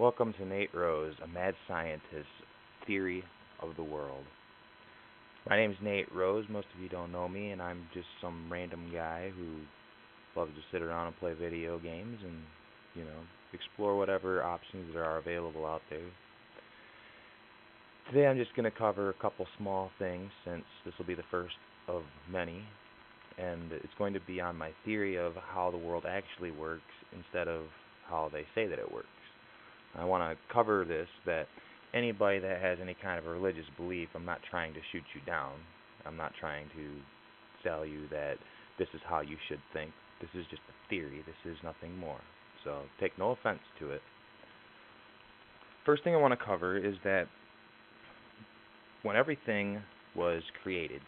Welcome to Nate Rose, a mad scientist's theory of the world. My name is Nate Rose. Most of you don't know me, and I'm just some random guy who loves to sit around and play video games and, explore whatever options there are available out there. Today I'm just going to cover a couple small things since this will be the first of many, and it's going to be on my theory of how the world actually works instead of how they say that it works. I want to cover this that anybody that has any kind of a religious belief, I'm not trying to shoot you down. I'm not trying to tell you that this is how you should think. This is just a theory. This is nothing more. So take no offense to it. First thing I want to cover is that when everything was created,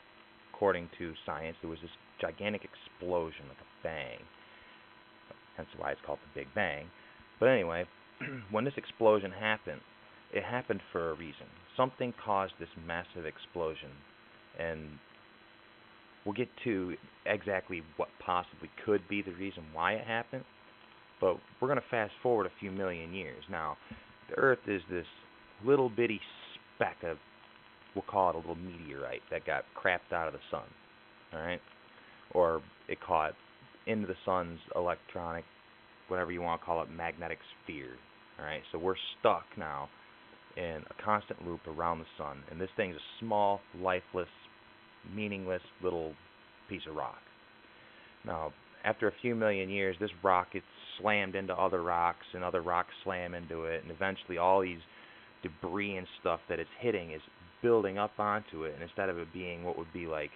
according to science, there was this gigantic explosion, like a bang. Hence why it's called the Big Bang. But anyway, when this explosion happened, it happened for a reason. Something caused this massive explosion, and we'll get to exactly what possibly could be the reason why it happened, but we're going to fast forward a few million years. Now, the Earth is this little bitty speck of, we'll call it a little meteorite that got crapped out of the sun, all right? Or it caught into the sun's electronic, whatever you want to call it, magnetic sphere, all right? So we're stuck now in a constant loop around the sun, and this thing's a small, lifeless, meaningless little piece of rock. Now, after a few million years, this rock gets slammed into other rocks, and other rocks slam into it, and eventually all these debris and stuff that it's hitting is building up onto it, and instead of it being what would be like,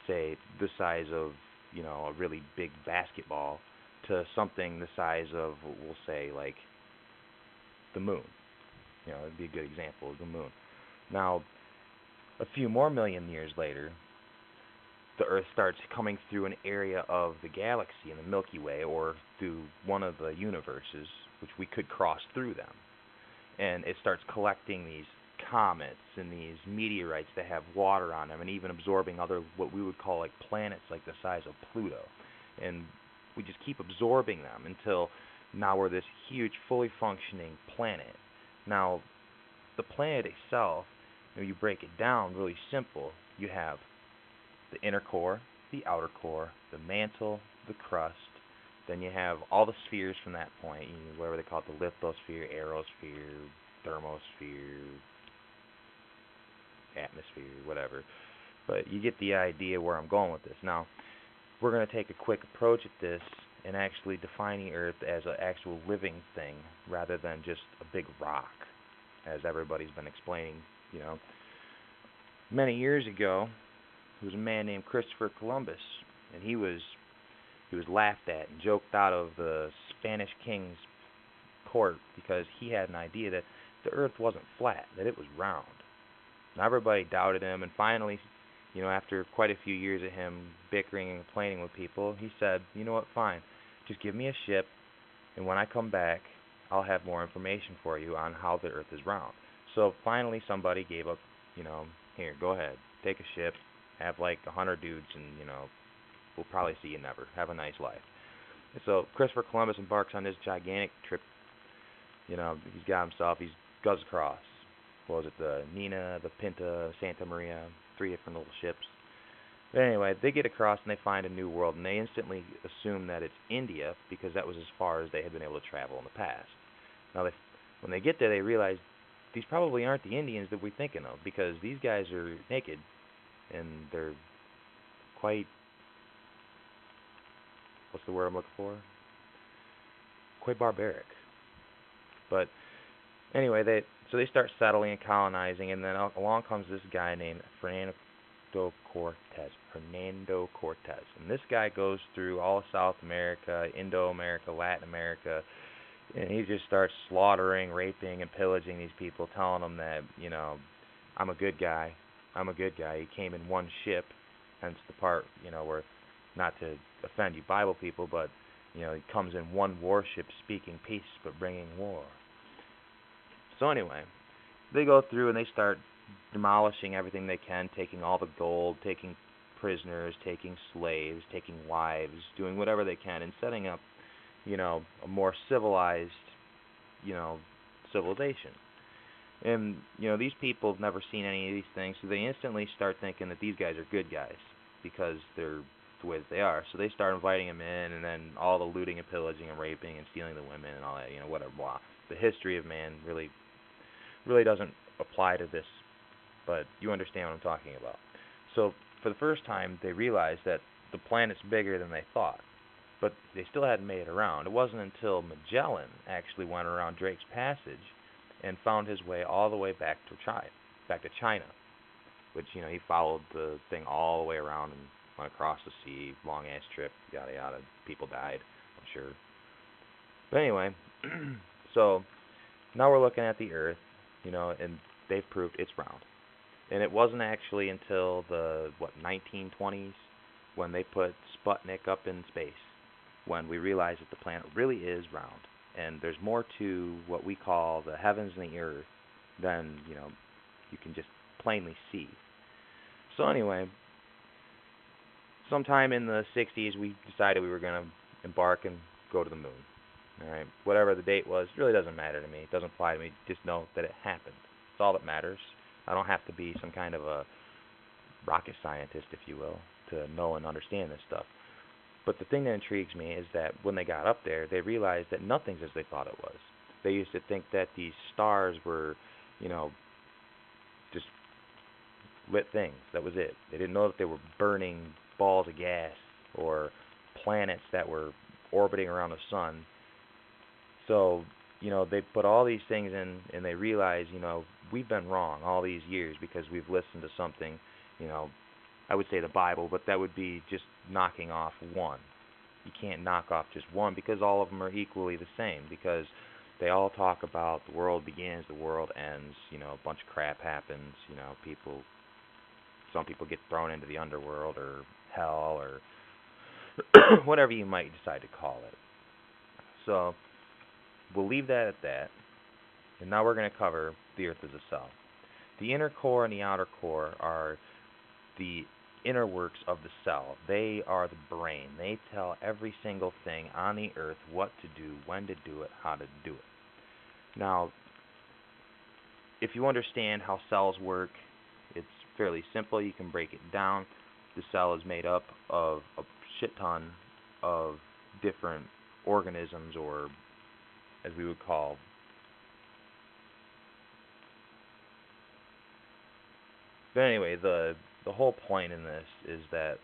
say, the size of, a really big basketball, to something the size of, we'll say, like, the moon. It'd be a good example of the moon. Now, a few more million years later, the Earth starts coming through an area of the galaxy in the Milky Way, or through one of the universes, which we could cross through them. And it starts collecting these comets and these meteorites that have water on them, and even absorbing other, what we would call like planets, like the size of Pluto. And we just keep absorbing them until now we're this huge, fully functioning planet. Now, the planet itself, when you break it down really simple, you have the inner core, the outer core, the mantle, the crust. Then you have all the spheres from that point, whatever they call it, the lithosphere, aerosphere, thermosphere, atmosphere, whatever. But you get the idea where I'm going with this. Now, we're going to take a quick approach at this and actually defining Earth as an actual living thing rather than just a big rock, as everybody's been explaining. Many years ago, there was a man named Christopher Columbus, and he was laughed at and joked out of the Spanish king's court because he had an idea that the Earth wasn't flat, that it was round. And everybody doubted him, and finally, after quite a few years of him bickering and complaining with people, he said, you know what, fine, just give me a ship, and when I come back, I'll have more information for you on how the Earth is round. So finally somebody gave up, here, go ahead, take a ship, have like 100 dudes, and, we'll probably see you never. Have a nice life. And so Christopher Columbus embarks on this gigantic trip. He's got himself, he goes across. What was it, the Nina, the Pinta, Santa Maria, 3 different little ships. But anyway, they get across and they find a new world, and they instantly assume that it's India because that was as far as they had been able to travel in the past. Now, when they get there, they realize these probably aren't the Indians that we're thinking of, because these guys are naked and they're quite, what's the word I'm looking for? Quite barbaric. But anyway, they start settling and colonizing, and then along comes this guy named Fernando Cortez. And this guy goes through all of South America, Indo-America, Latin America, and he just starts slaughtering, raping, and pillaging these people, telling them that, I'm a good guy. I'm a good guy. He came in one ship, hence the part, where, not to offend you Bible people, but, he comes in one warship speaking peace but bringing war. So anyway, they go through and they start demolishing everything they can, taking all the gold, taking prisoners, taking slaves, taking wives, doing whatever they can, and setting up, a more civilized, civilization. And, these people have never seen any of these things, so they instantly start thinking that these guys are good guys because they're the way that they are. So they start inviting them in, and then all the looting and pillaging and raping and stealing the women and all that, whatever, blah. The history of man really doesn't apply to this, but you understand what I'm talking about. So for the first time, they realized that the planet's bigger than they thought, but they still hadn't made it around. It wasn't until Magellan actually went around Drake's Passage and found his way all the way back to China, which he followed the thing all the way around and went across the sea, long ass trip, yada yada. People died, I'm sure. But anyway, so now we're looking at the Earth, and they've proved it's round. And it wasn't actually until the 1920s when they put Sputnik up in space when we realized that the planet really is round. And there's more to what we call the heavens and the earth than, you can just plainly see. So anyway, sometime in the 60s, we decided we were going to embark and go to the moon. All right, whatever the date was, really doesn't matter to me. It doesn't apply to me. Just know that it happened. That's all that matters. I don't have to be some kind of a rocket scientist, if you will, to know and understand this stuff. But the thing that intrigues me is that when they got up there, they realized that nothing's as they thought it was. They used to think that these stars were, just lit things. That was it. They didn't know that they were burning balls of gas or planets that were orbiting around the sun. So, they put all these things in, and they realize, we've been wrong all these years because we've listened to something, I would say the Bible, but that would be just knocking off one. You can't knock off just one because all of them are equally the same, because they all talk about the world begins, the world ends, a bunch of crap happens, some people get thrown into the underworld or hell or whatever you might decide to call it. So we'll leave that at that, and now we're going to cover the Earth as a cell. The inner core and the outer core are the inner works of the cell. They are the brain. They tell every single thing on the Earth what to do, when to do it, how to do it. Now, if you understand how cells work, it's fairly simple. You can break it down. The cell is made up of a shit ton of different organisms, or as we would call but anyway, the whole point in this is that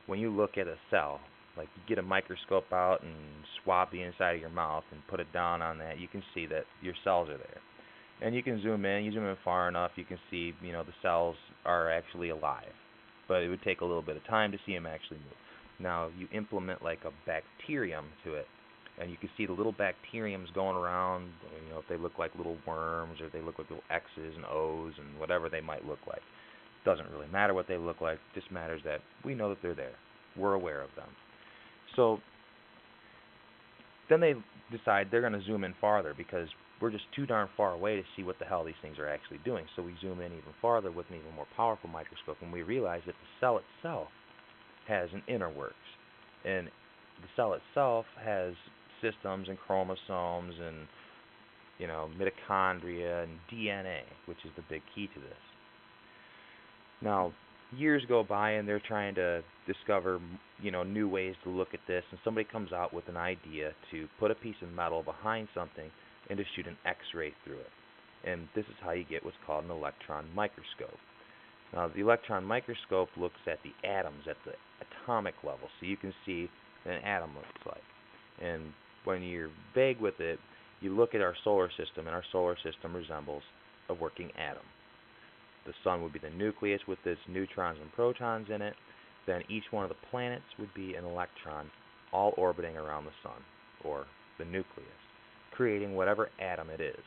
when you look at a cell, like you get a microscope out and swab the inside of your mouth and put it down on that, you can see that your cells are there. And you can zoom in far enough, you can see, the cells are actually alive. But it would take a little bit of time to see them actually move. Now, you implement like a bacterium to it, and you can see the little bacteriums going around, if they look like little worms or they look like little X's and O's and whatever they might look like. Doesn't really matter what they look like, just matters that we know that they're there. We're aware of them. So then they decide they're going to zoom in farther because we're just too darn far away to see what the hell these things are actually doing. So we zoom in even farther with an even more powerful microscope, and we realize that the cell itself has an inner works. And the cell itself has systems and chromosomes and, mitochondria and DNA, which is the big key to this. Now, years go by and they're trying to discover, new ways to look at this, and somebody comes out with an idea to put a piece of metal behind something and to shoot an X-ray through it. And this is how you get what's called an electron microscope. Now, the electron microscope looks at the atoms at the atomic level, so you can see what an atom looks like. And when you're vague with it, you look at our solar system, and our solar system resembles a working atom. The sun would be the nucleus with its neutrons and protons in it. Then each one of the planets would be an electron, all orbiting around the sun, or the nucleus, creating whatever atom it is.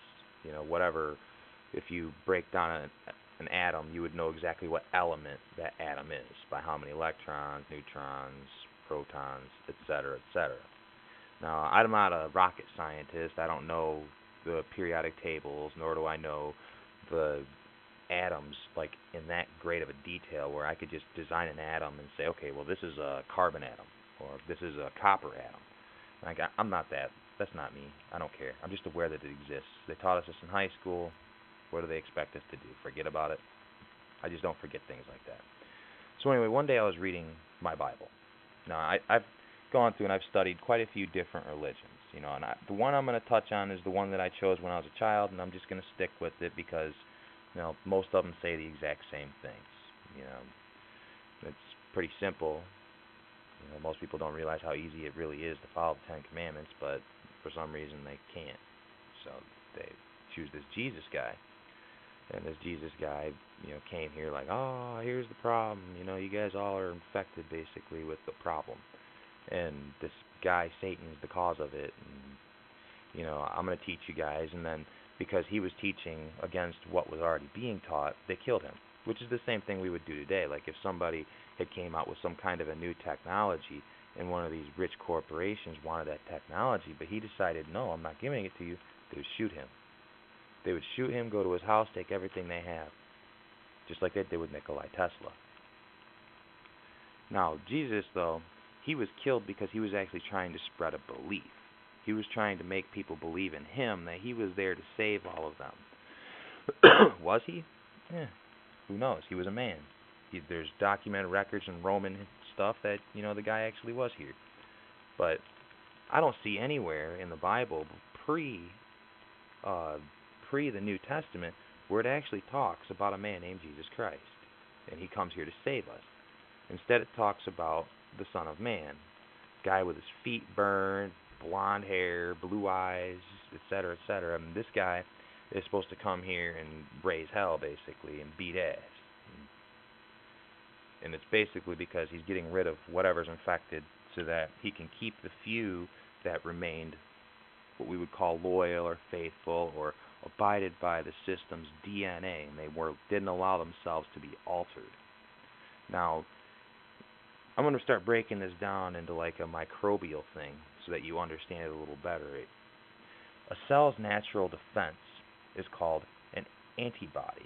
Whatever, if you break down an atom, you would know exactly what element that atom is, by how many electrons, neutrons, protons, etc., etc. Now, I'm not a rocket scientist. I don't know the periodic tables, nor do I know the atoms like in that great of a detail where I could just design an atom and say, okay, well, this is a carbon atom, or this is a copper atom. I'm not that That's not me. I don't care. I'm just aware that it exists. They taught us this in high school. What do they expect us to do? Forget about it? I just don't forget things like that. So anyway, one day I was reading my Bible. Now, I've gone through and I've studied quite a few different religions, and the one I'm going to touch on is the one that I chose when I was a child, and I'm just going to stick with it because, most of them say the exact same things. It's pretty simple. Most people don't realize how easy it really is to follow the Ten Commandments, but for some reason they can't. So they choose this Jesus guy. And this Jesus guy, came here like, oh, here's the problem. You guys all are infected basically with the problem. And this guy, Satan, is the cause of it. And, I'm going to teach you guys. And then because he was teaching against what was already being taught, they killed him, which is the same thing we would do today. Like if somebody had came out with some kind of a new technology and one of these rich corporations wanted that technology, but he decided, no, I'm not giving it to you, they would shoot him. They would shoot him, go to his house, take everything they have, just like they did with Nikola Tesla. Now, Jesus, though, he was killed because he was actually trying to spread a belief. He was trying to make people believe in him, that he was there to save all of them. Was he? Yeah, who knows? He was a man. There's documented records and Roman stuff that, the guy actually was here. But I don't see anywhere in the Bible pre the New Testament where it actually talks about a man named Jesus Christ, and he comes here to save us. Instead, it talks about the Son of Man, guy with his feet burned, blonde hair, blue eyes, etc., etc. And this guy is supposed to come here and raise hell, basically, and beat ass. And it's basically because he's getting rid of whatever's infected so that he can keep the few that remained what we would call loyal or faithful or abided by the system's DNA, and they didn't allow themselves to be altered. Now, I'm going to start breaking this down into like a microbial thing so that you understand it a little better. A cell's natural defense is called an antibody.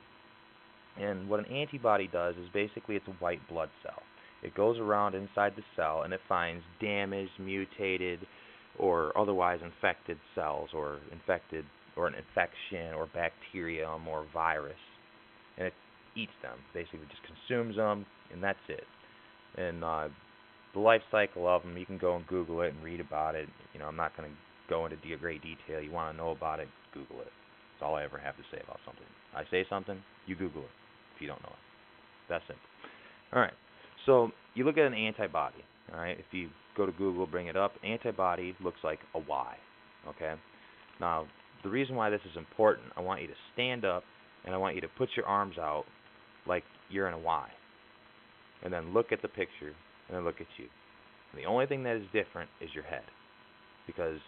And what an antibody does is basically it's a white blood cell. It goes around inside the cell and it finds damaged, mutated, or otherwise infected cells or an infection or bacterium or virus. And it eats them, basically just consumes them, and that's it. And the life cycle of them, you can go and Google it and read about it. I'm not going to go into great detail. You want to know about it, Google it. That's all I ever have to say about something. I say something, you Google it if you don't know it. That's simple. All right. So you look at an antibody. All right. If you go to Google, bring it up. Antibody looks like a Y. Okay. Now, the reason why this is important, I want you to stand up and I want you to put your arms out like you're in a Y. And then look at the picture and then look at you. And the only thing that is different is your head. Because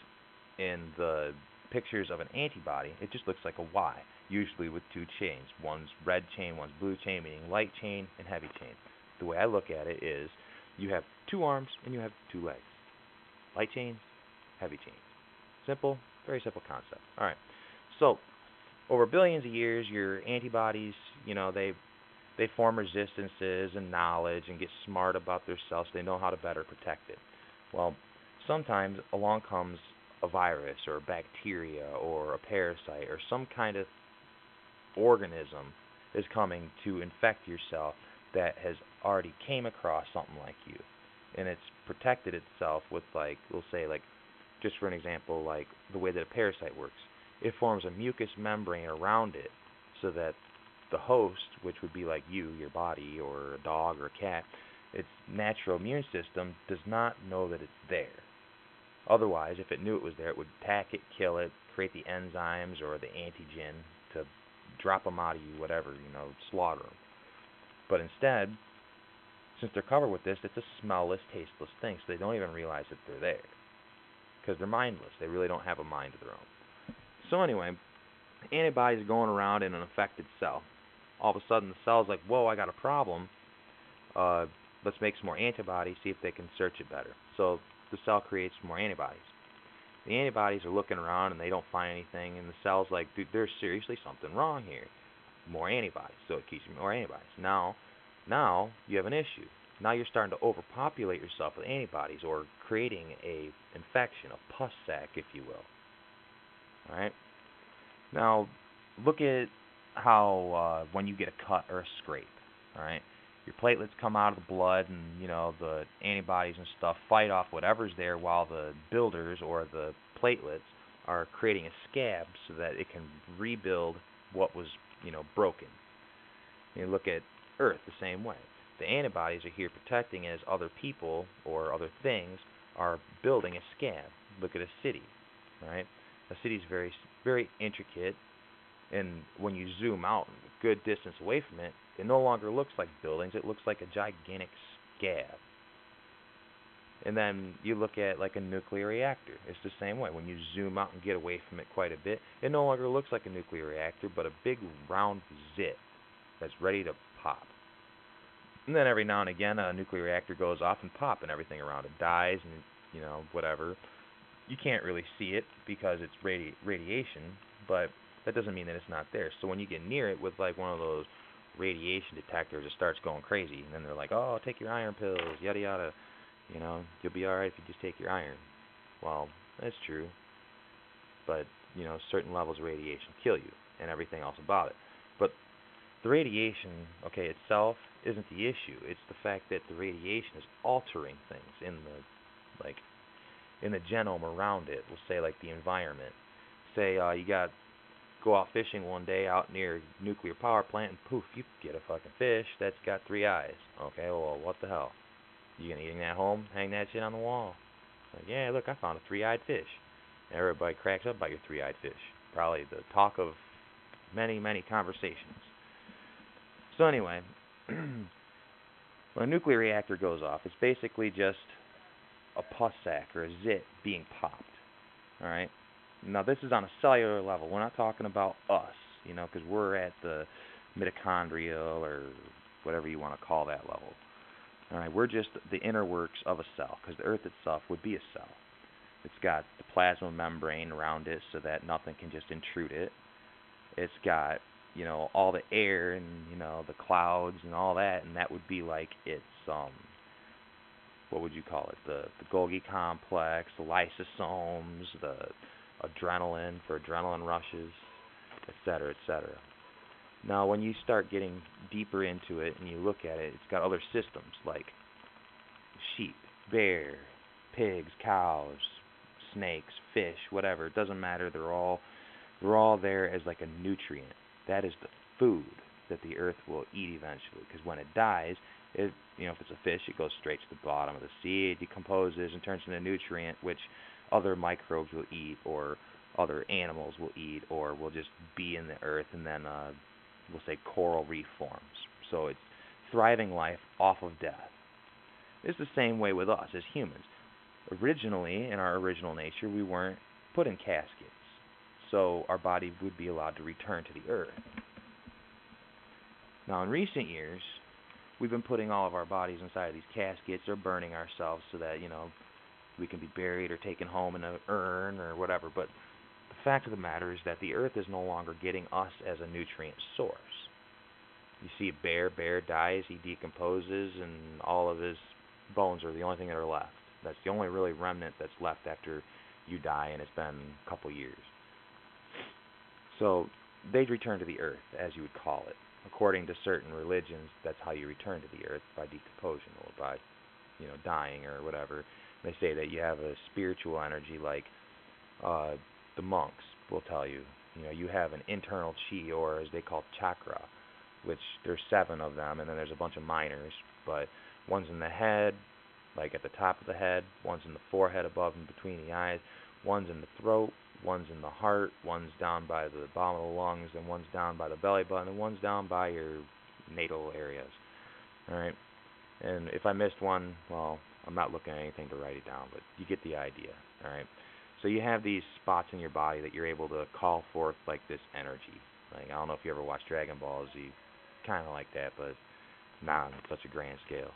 in the pictures of an antibody, it just looks like a Y, usually with two chains. One's red chain, one's blue chain, meaning light chain and heavy chain. The way I look at it is you have two arms and you have two legs. Light chains, heavy chains. Simple, very simple concept. All right. So over billions of years, your antibodies, they form resistances and knowledge and get smart about their cells so they know how to better protect it. Well, sometimes along comes a virus or a bacteria or a parasite or some kind of organism is coming to infect your cell that has already came across something like you. And it's protected itself with we'll say just for an example, like the way that a parasite works. It forms a mucous membrane around it so that the host, which would be like you, your body, or a dog or a cat, its natural immune system does not know that it's there. Otherwise, if it knew it was there, it would attack it, kill it, create the enzymes or the antigen to drop them out of you, whatever, slaughter them. But instead, since they're covered with this, it's a smellless, tasteless thing, so they don't even realize that they're there. Because they're mindless. They really don't have a mind of their own. So anyway, antibodies are going around in an affected cell. All of a sudden, the cell's like, whoa, I got a problem. Let's make some more antibodies, see if they can search it better. So the cell creates more antibodies. The antibodies are looking around and they don't find anything, and the cell's like, dude, there's seriously something wrong here. More antibodies. So it keeps more antibodies. Now you have an issue. now you're starting to overpopulate yourself with antibodies or creating a infection, a pus sac, if you will. All right. Now, look at how when you get a cut or a scrape, all right, your platelets come out of the blood, and the antibodies and stuff fight off whatever's there, while the builders or the platelets are creating a scab so that it can rebuild what was broken. You look at Earth the same way. The antibodies are here protecting as other people or other things are building a scab. Look at a city, right? A city is very, very intricate, and when you zoom out a good distance away from it, it no longer looks like buildings. It looks like a gigantic scab. And then you look at like a nuclear reactor. It's the same way. When you zoom out and get away from it quite a bit, it no longer looks like a nuclear reactor, but a big round zit that's ready to pop. And then every now and again, a nuclear reactor goes off and pop, and everything around it dies, and whatever. You can't really see it because it's radiation, but that doesn't mean that it's not there. So when you get near it with like one of those radiation detectors, it starts going crazy, and then they're like, "Oh, take your iron pills, yada yada. You'll be all right if you just take your iron." Well, that's true, but certain levels of radiation kill you, and everything else about it. But the radiation, okay, itself isn't the issue. It's the fact that the radiation is altering things in the genome around it. We'll say like the environment. Say you go out fishing one day out near a nuclear power plant, and poof, you get a fucking fish that's got 3 eyes. Okay, well, what the hell? You gonna eat that home? Hang that shit on the wall? Like, yeah, look, I found a 3-eyed fish. And everybody cracks up about your 3-eyed fish. Probably the talk of many, many conversations. So anyway, when a nuclear reactor goes off, it's basically just a pus sac or a zit being popped. All right. Now this is on a cellular level. We're not talking about us, because we're at the mitochondrial or whatever you want to call that level. All right. We're just the inner works of a cell, because the Earth itself would be a cell. It's got the plasma membrane around it so that nothing can just intrude it. It's got all the air and the clouds and all that, and that would be like its what would you call it? The Golgi complex, the lysosomes, the adrenaline for adrenaline rushes, etc., etc. Now, when you start getting deeper into it and you look at it, it's got other systems like sheep, bear, pigs, cows, snakes, fish, whatever. It doesn't matter. They're all there as like a nutrient. That is the food that the Earth will eat eventually. Because when it dies, if it's a fish, it goes straight to the bottom of the sea. It decomposes and turns into a nutrient, which other microbes will eat, or other animals will eat, or will just be in the Earth, and then we'll say coral reef forms. So it's thriving life off of death. It's the same way with us as humans. Originally, in our original nature, we weren't put in caskets. So our body would be allowed to return to the Earth. Now, in recent years, we've been putting all of our bodies inside of these caskets or burning ourselves so that, we can be buried or taken home in an urn or whatever. But the fact of the matter is that the Earth is no longer getting us as a nutrient source. You see a bear dies, he decomposes, and all of his bones are the only thing that are left. That's the only really remnant that's left after you die, and it's been a couple years. So they'd return to the Earth, as you would call it. According to certain religions, that's how you return to the Earth, by decomposition or by, dying or whatever. They say that you have a spiritual energy like the monks will tell you. You have an internal chi, or as they call chakra, which there's 7 of them, and then there's a bunch of minors. But one's in the head, like at the top of the head. One's in the forehead above and between the eyes. One's in the throat. One's in the heart, one's down by the bottom of the lungs, and one's down by the belly button, and one's down by your natal areas. Alright? And if I missed one, well, I'm not looking at anything to write it down, but you get the idea. Alright? So you have these spots in your body that you're able to call forth like this energy. Like, I don't know if you ever watched Dragon Ball Z, kind of like that, but not on such a grand scale.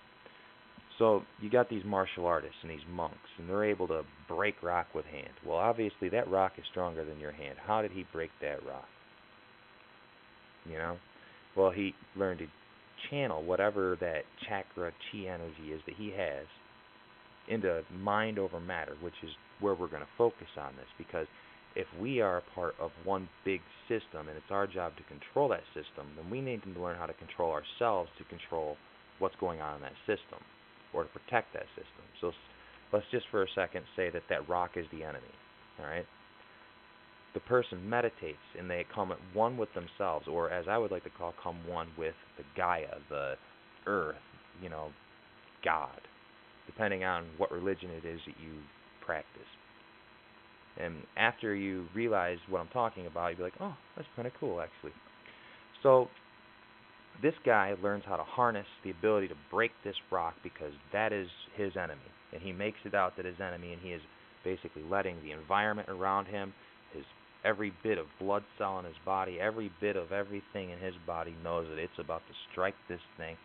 So you got these martial artists and these monks, and they're able to break rock with hand. Well, obviously that rock is stronger than your hand. How did he break that rock? Well, he learned to channel whatever that chakra chi energy is that he has into mind over matter, which is where we're going to focus on this. Because if we are a part of one big system and it's our job to control that system, then we need to learn how to control ourselves to control what's going on in that system or to protect that system. So let's just for a second say that that rock is the enemy, all right? The person meditates and they come at one with themselves, or as I would like to call, come one with the Gaia, the earth, God, depending on what religion it is that you practice. And after you realize what I'm talking about, you'll be like, oh, that's kind of cool, actually. So this guy learns how to harness the ability to break this rock because that is his enemy. And he makes it out that his enemy, and he is basically letting the environment around him, every bit of blood cell in his body, every bit of everything in his body knows that it's about to strike this thing.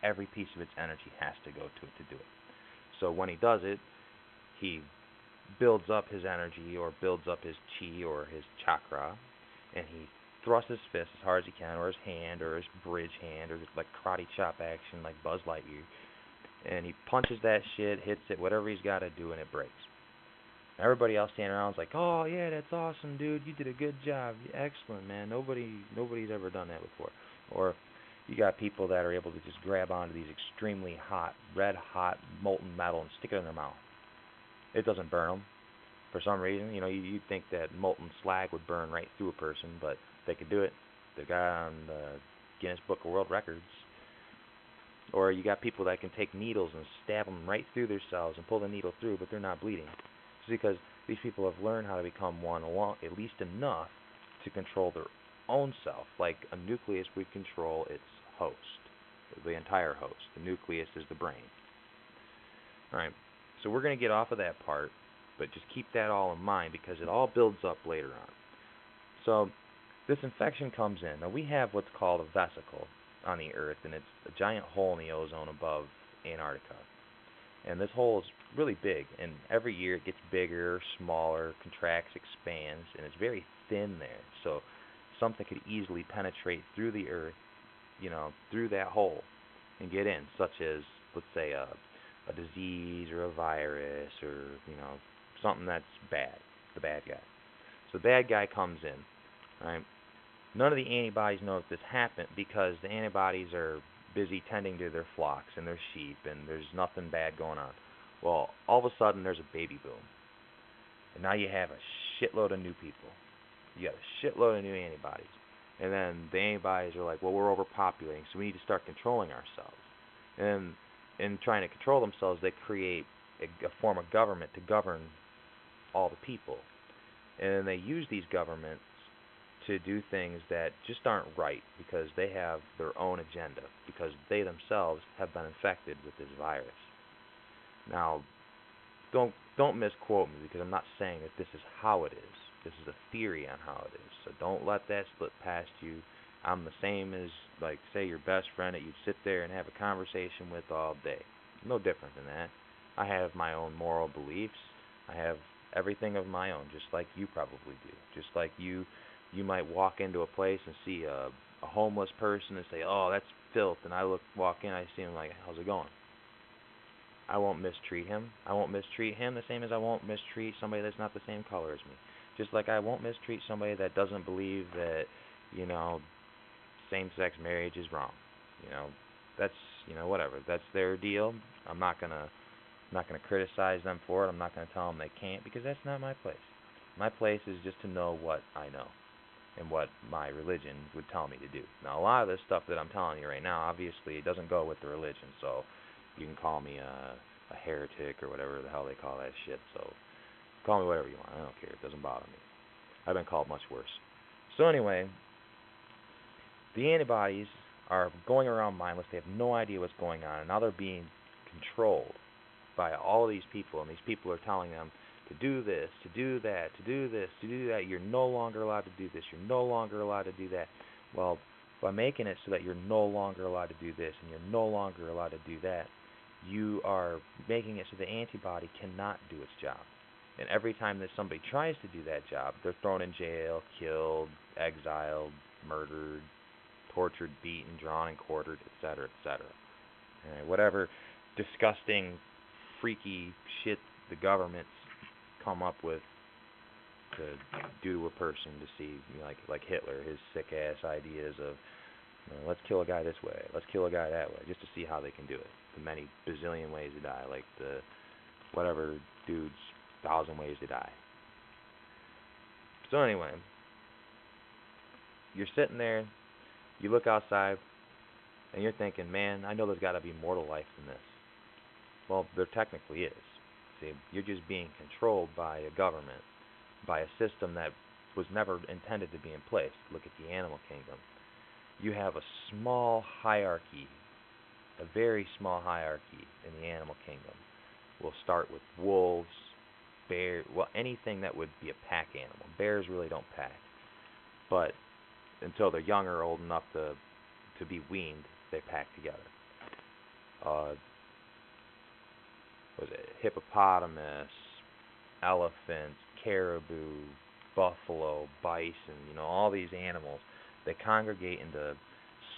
Every piece of its energy has to go to it to do it. So when he does it, he builds up his energy or builds up his chi or his chakra, and he thrusts his fist as hard as he can, or his hand, or his bridge hand, or like karate chop action like Buzz Lightyear, and he punches that shit, hits it, whatever he's got to do, and it breaks. Everybody else standing around is like, oh yeah, that's awesome, dude, you did a good job, excellent, man, nobody's ever done that before. Or you got people that are able to just grab onto these extremely hot, red hot molten metal and stick it in their mouth. It doesn't burn them for some reason. You'd think that molten slag would burn right through a person, but they could do it. The guy on the Guinness Book of World Records. Or you got people that can take needles and stab them right through their cells and pull the needle through, but they're not bleeding. It's because these people have learned how to become one, at least enough to control their own self, like a nucleus would control its host, the entire host. The nucleus is the brain. All right, so we're going to get off of that part, but just keep that all in mind because it all builds up later on. So this infection comes in. Now we have what's called a vesicle on the Earth, and it's a giant hole in the ozone above Antarctica. And this hole is really big, and every year it gets bigger, smaller, contracts, expands, and it's very thin there. So something could easily penetrate through the Earth, through that hole and get in, such as, let's say, a disease or a virus or, something that's bad, the bad guy. So the bad guy comes in, right? None of the antibodies know that this happened because the antibodies are busy tending to their flocks and their sheep, and there's nothing bad going on. Well, all of a sudden there's a baby boom, and now you have a shitload of new people. You got a shitload of new antibodies, and then the antibodies are like, well, we're overpopulating, so we need to start controlling ourselves. And in trying to control themselves, they create a form of government to govern all the people, and then they use these governments to do things that just aren't right because they have their own agenda, because they themselves have been infected with this virus. Now, don't misquote me because I'm not saying that this is how it is. This is a theory on how it is. So don't let that slip past you. I'm the same as, like, say, your best friend that you'd sit there and have a conversation with all day. No different than that. I have my own moral beliefs. I have everything of my own, just like you probably do. Just like you might walk into a place and see a homeless person and say, oh, that's filth. And I walk in, I see him like, how's it going? I won't mistreat him. I won't mistreat him the same as I won't mistreat somebody that's not the same color as me. Just like I won't mistreat somebody that doesn't believe that, same-sex marriage is wrong. That's, whatever. That's their deal. I'm not gonna criticize them for it. I'm not gonna tell them they can't because that's not my place. My place is just to know what I know and what my religion would tell me to do. Now, a lot of this stuff that I'm telling you right now, obviously, it doesn't go with the religion, so you can call me a heretic or whatever the hell they call that shit. So call me whatever you want. I don't care. It doesn't bother me. I've been called much worse. So anyway, the antibodies are going around mindless. They have no idea what's going on, and now they're being controlled by all of these people, and these people are telling them to do this, to do that, to do this, to do that. You're no longer allowed to do this. You're no longer allowed to do that. Well, by making it so that you're no longer allowed to do this and you're no longer allowed to do that, you are making it so the antibody cannot do its job. And every time that somebody tries to do that job, they're thrown in jail, killed, exiled, murdered, tortured, beaten, drawn, and quartered, etc., etc. Alright, whatever disgusting, freaky shit the governments come up with to do to a person to see, like Hitler, his sick ass ideas of, let's kill a guy this way, let's kill a guy that way, just to see how they can do it. The many bazillion ways to die, like the whatever dude's 1,000 ways to die. So anyway, you're sitting there, you look outside, and you're thinking, man, I know there's got to be mortal life in this. Well, there technically is. See, you're just being controlled by a government, by a system that was never intended to be in place. Look at the animal kingdom. You have a small hierarchy, a very small hierarchy in the animal kingdom. We'll start with wolves, bears, well, anything that would be a pack animal. Bears really don't pack, but until they're young or old enough to be weaned, they pack together. Was it hippopotamus, elephants, caribou, buffalo, bison, all these animals, they congregate into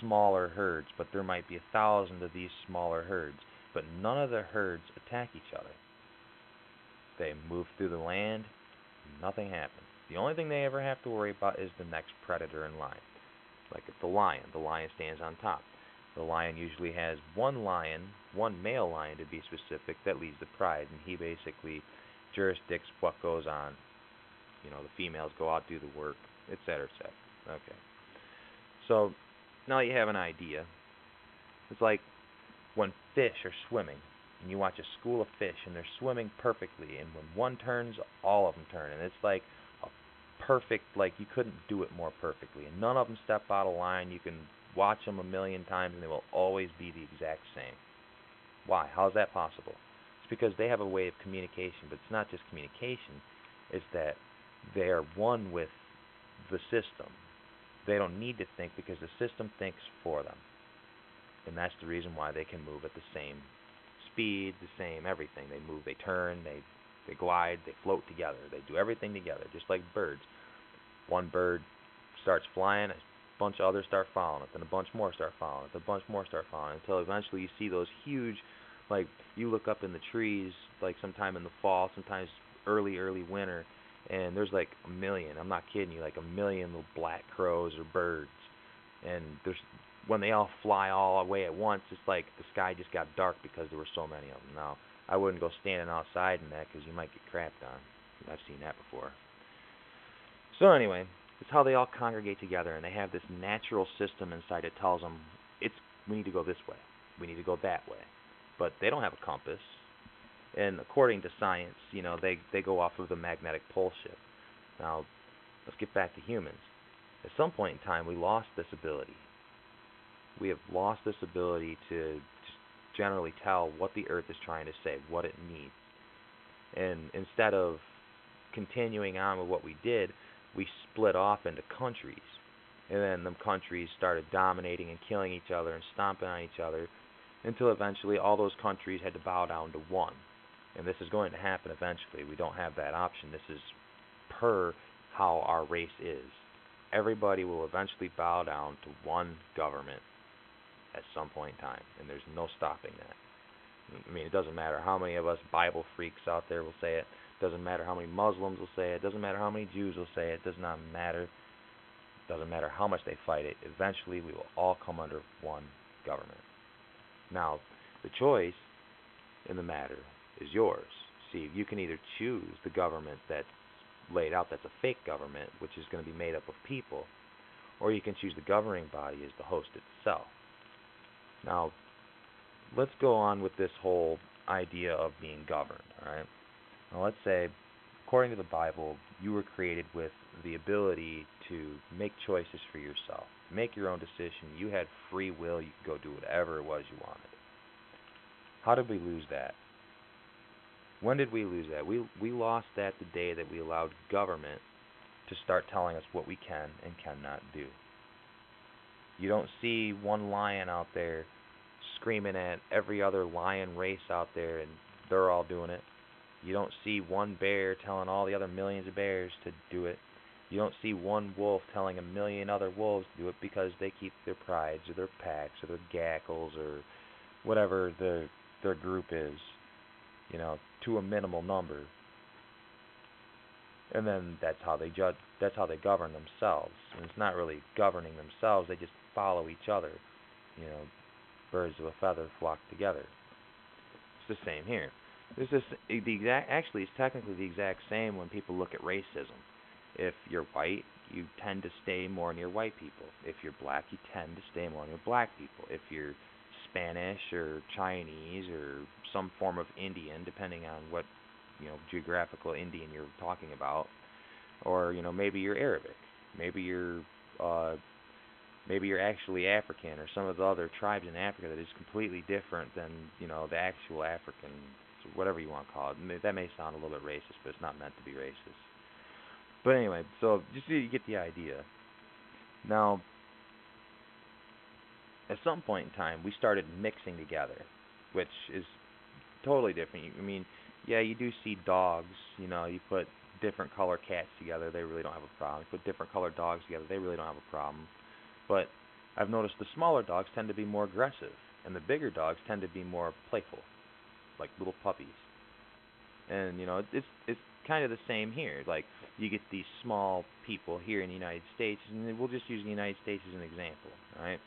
smaller herds, but there might be 1,000 of these smaller herds, but none of the herds attack each other. They move through the land, nothing happens. The only thing they ever have to worry about is the next predator in line. Like the lion stands on top. The lion usually has one male lion to be specific, that leads the pride, and he basically jurisdicts what goes on. The females go out, do the work, etc., etc. Okay. So, now you have an idea. It's like when fish are swimming, and you watch a school of fish, and they're swimming perfectly, and when one turns, all of them turn, and it's like a perfect, like you couldn't do it more perfectly, and none of them step out of line. You can watch them a million times, and they will always be the exact same. Why? How is that possible? It's because they have a way of communication, but it's not just communication. It's that they are one with the system. They don't need to think because the system thinks for them. And that's the reason why they can move at the same speed, the same everything. They move, they turn, they glide, they float together. They do everything together, just like birds. One bird starts flying, a bunch of others start following it, then a bunch more start following it, then a bunch more start following it, until eventually you see those huge, like you look up in the trees, like sometime in the fall, sometimes early winter, and there's like a million, I'm not kidding you, like a million little black crows or birds. And when they all fly all away at once, it's like the sky just got dark because there were so many of them. Now, I wouldn't go standing outside in that because you might get crapped on. I've seen that before. So anyway, it's how they all congregate together, and they have this natural system inside that tells them, we need to go this way, we need to go that way. But they don't have a compass. And according to science, they go off of the magnetic pole shift. Now, let's get back to humans. At some point in time, we lost this ability. We have lost this ability to just generally tell what the Earth is trying to say, what it needs. And instead of continuing on with what we did, we split off into countries. And then them countries started dominating and killing each other and stomping on each other until eventually all those countries had to bow down to one. And this is going to happen eventually. We don't have that option. This is per how our race is. Everybody will eventually bow down to one government at some point in time, and there's no stopping that. I mean, it doesn't matter how many of us Bible freaks out there will say it. It doesn't matter how many Muslims will say it. It doesn't matter how many Jews will say it. It does not matter. It doesn't matter how much they fight it. Eventually, we will all come under one government. Now, the choice in the matter is yours. See, you can either choose the government that's laid out that's a fake government, which is going to be made up of people, or you can choose the governing body as the host itself. Now, let's go on with this whole idea of being governed, all right? Now, let's say, according to the Bible, you were created with the ability to make choices for yourself, make your own decision. You had free will. You could go do whatever it was you wanted. How did we lose that? When did we lose that? We lost that the day that we allowed government to start telling us what we can and cannot do. You don't see one lion out there screaming at every other lion race out there and they're all doing it. You don't see one bear telling all the other millions of bears to do it. You don't see one wolf telling a million other wolves to do it because they keep their prides or their packs or their gackles or whatever their group is, to a minimal number. And then that's how they judge. That's how they govern themselves. And it's not really governing themselves. They just follow each other. You know, birds of a feather flock together. It's the same here. It's just the exact. Actually, it's technically the exact same when people look at racism. If you're white, you tend to stay more near white people. If you're black, you tend to stay more near black people. If you're Spanish or Chinese or some form of Indian, depending on what geographical Indian you're talking about, or maybe you're Arabic, maybe you're uh, maybe you're actually African, or some of the other tribes in Africa that is completely different than the actual African, whatever you want to call it. That may sound a little bit racist, but it's not meant to be racist. But anyway, so just so you get the idea. Now, at some point in time, we started mixing together, which is totally different. I mean, yeah, you do see dogs. You put different color cats together, they really don't have a problem. You put different colored dogs together, they really don't have a problem. But I've noticed the smaller dogs tend to be more aggressive, and the bigger dogs tend to be more playful, like little puppies. And it's kind of the same here. Like you get these small people here in the United States, and we'll just use the United States as an example, all right?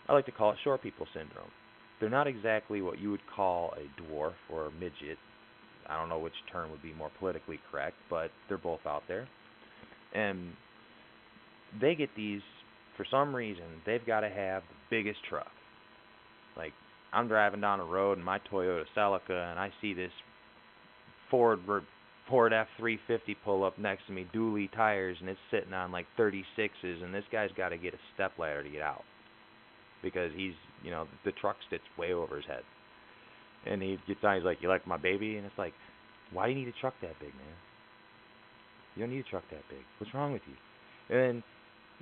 I like to call it short people syndrome. They're not exactly what you would call a dwarf or a midget. I don't know which term would be more politically correct, but they're both out there. And they get these, for some reason, they've got to have the biggest truck. Like, I'm driving down the road in my Toyota Celica, and I see this Ford Ford F-350 pull up next to me, dually tires, and it's sitting on like 36s, and this guy's got to get a step ladder to get out because the truck sits way over his head. And he gets on, he's like, "You like my baby?" And it's like, why do you need a truck that big, man? You don't need a truck that big. What's wrong with you? And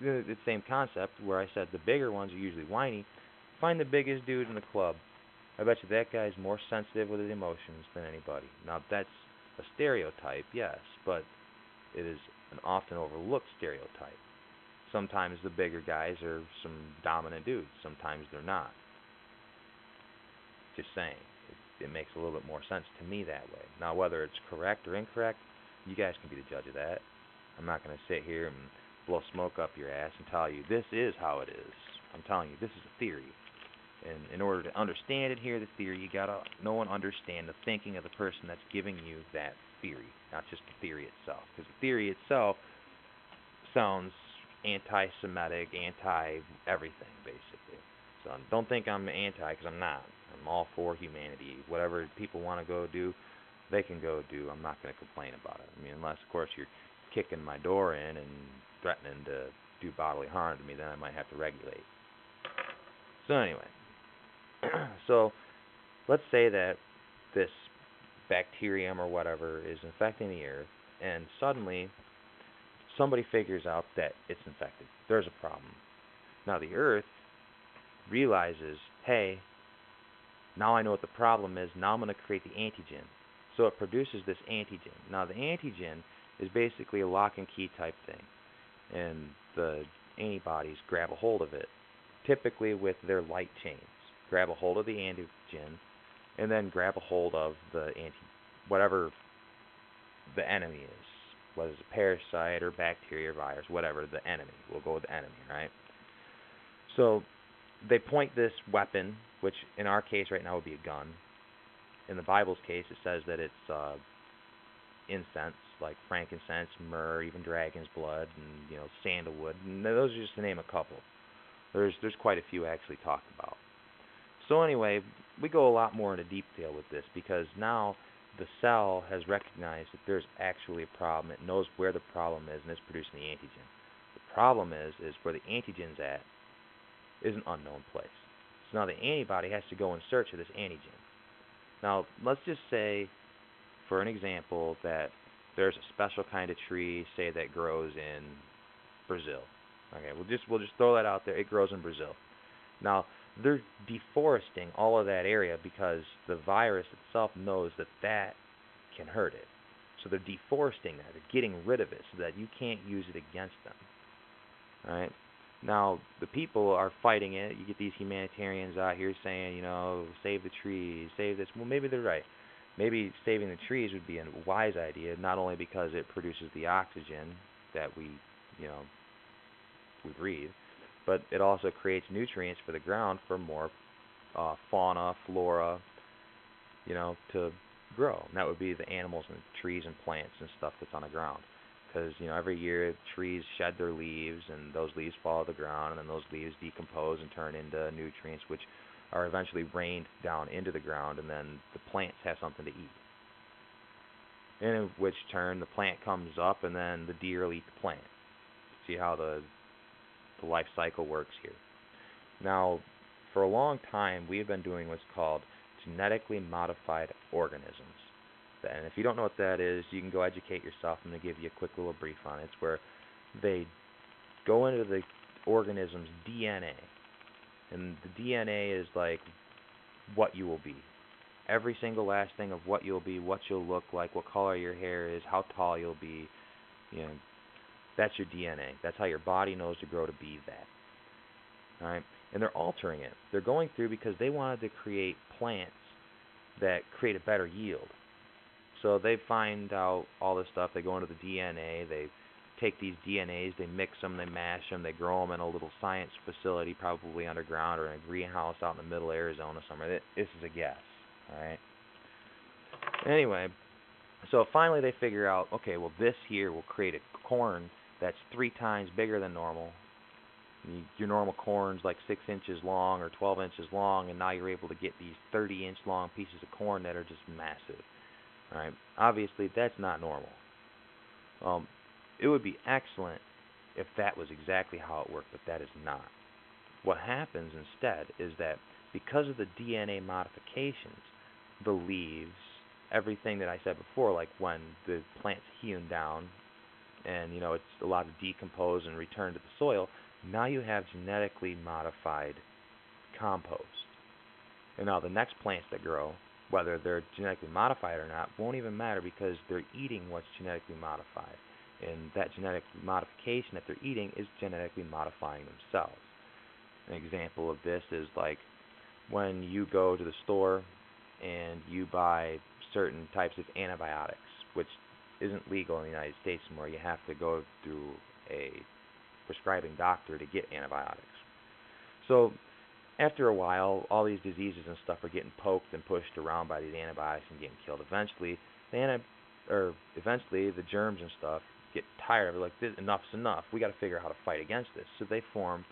then the same concept where I said the bigger ones are usually whiny. Find the biggest dude in the club. I bet you that guy's more sensitive with his emotions than anybody. Now, that's a stereotype, yes, but it is an often overlooked stereotype. Sometimes the bigger guys are some dominant dudes. Sometimes they're not. Just saying. It makes a little bit more sense to me that way. Now, whether it's correct or incorrect, you guys can be the judge of that. I'm not going to sit here and blow smoke up your ass and tell you this is how it is. I'm telling you, this is a theory. And in order to understand and hear the theory, you gotta know and understand the thinking of the person that's giving you that theory, not just the theory itself. Because the theory itself sounds anti-Semitic, anti-everything, basically. So don't think I'm anti, because I'm not. I'm all for humanity. Whatever people want to go do, they can go do. I'm not going to complain about it. I mean, unless, of course, you're kicking my door in and threatening to do bodily harm to me, then I might have to regulate. So anyway, so let's say that this bacterium or whatever is infecting the earth, and suddenly somebody figures out that it's infected. There's a problem. Now the earth realizes, hey, now I know what the problem is. Now I'm going to create the antigen. So it produces this antigen. Now the antigen is basically a lock and key type thing, and the antibodies grab a hold of it, typically with their light chains. Grab a hold of the antigen, and then grab a hold of the whatever the enemy is, whether it's a parasite or bacteria or virus, whatever the enemy. We'll go with the enemy, right? So they point this weapon, which in our case right now would be a gun. In the Bible's case, it says that it's incense, like frankincense, myrrh, even dragon's blood, and sandalwood. And those are just to name a couple. There's quite a few actually talked about. So anyway, we go a lot more into detail with this because now the cell has recognized that there's actually a problem. It knows where the problem is, and it's producing the antigen. The problem is where the antigen's at is an unknown place. So now the antibody has to go in search of this antigen. Now, let's just say, for an example, that there's a special kind of tree, say, that grows in Brazil. Okay, we'll just throw that out there. It grows in Brazil. Now, they're deforesting all of that area because the virus itself knows that can hurt it. So they're deforesting that. They're getting rid of it so that you can't use it against them. Right? Now, the people are fighting it. You get these humanitarians out here saying, save the trees, save this. Well, maybe they're right. Maybe saving the trees would be a wise idea, not only because it produces the oxygen that you know, we breathe, but it also creates nutrients for the ground for more fauna, flora, to grow. And that would be the animals and trees and plants and stuff that's on the ground. Because, every year trees shed their leaves, and those leaves fall to the ground, and then those leaves decompose and turn into nutrients, which are eventually rained down into the ground, and then the plants have something to eat. In which turn, the plant comes up, and then the deer will eat the plant. See how the life cycle works here. Now, for a long time, we have been doing what's called genetically modified organisms. And if you don't know what that is, you can go educate yourself. I'm going to give you a quick little brief on it. It's where they go into the organism's DNA. And the DNA is like what you will be. Every single last thing of what you'll be, what you'll look like, what color your hair is, how tall you'll be. That's your DNA. That's how your body knows to grow to be that. All right? And they're altering it. They're going through because they wanted to create plants that create a better yield. So they find out all this stuff. They go into the DNA. They take these DNAs, they mix them, they mash them, they grow them in a little science facility, probably underground or in a greenhouse out in the middle of Arizona somewhere. This is a guess. All right. Anyway, so finally they figure out, okay, well this here will create a corn that's 3 times bigger than normal. Your normal corn's like 6 inches long or 12 inches long, and now you're able to get these 30-inch long pieces of corn that are just massive. All right. Obviously, that's not normal. It would be excellent if that was exactly how it worked, but that is not. What happens instead is that because of the DNA modifications, the leaves, everything that I said before, like when the plant's hewn down and it's allowed to decompose and return to the soil, now you have genetically modified compost. And now the next plants that grow, whether they're genetically modified or not, won't even matter because they're eating what's genetically modified. And that genetic modification that they're eating is genetically modifying themselves. An example of this is like when you go to the store and you buy certain types of antibiotics, which isn't legal in the United States anymore. You have to go through a prescribing doctor to get antibiotics. So after a while, all these diseases and stuff are getting poked and pushed around by these antibiotics and getting killed. Eventually, the germs and stuff get tired of it. Like, enough's enough. We got to figure out how to fight against this. So they form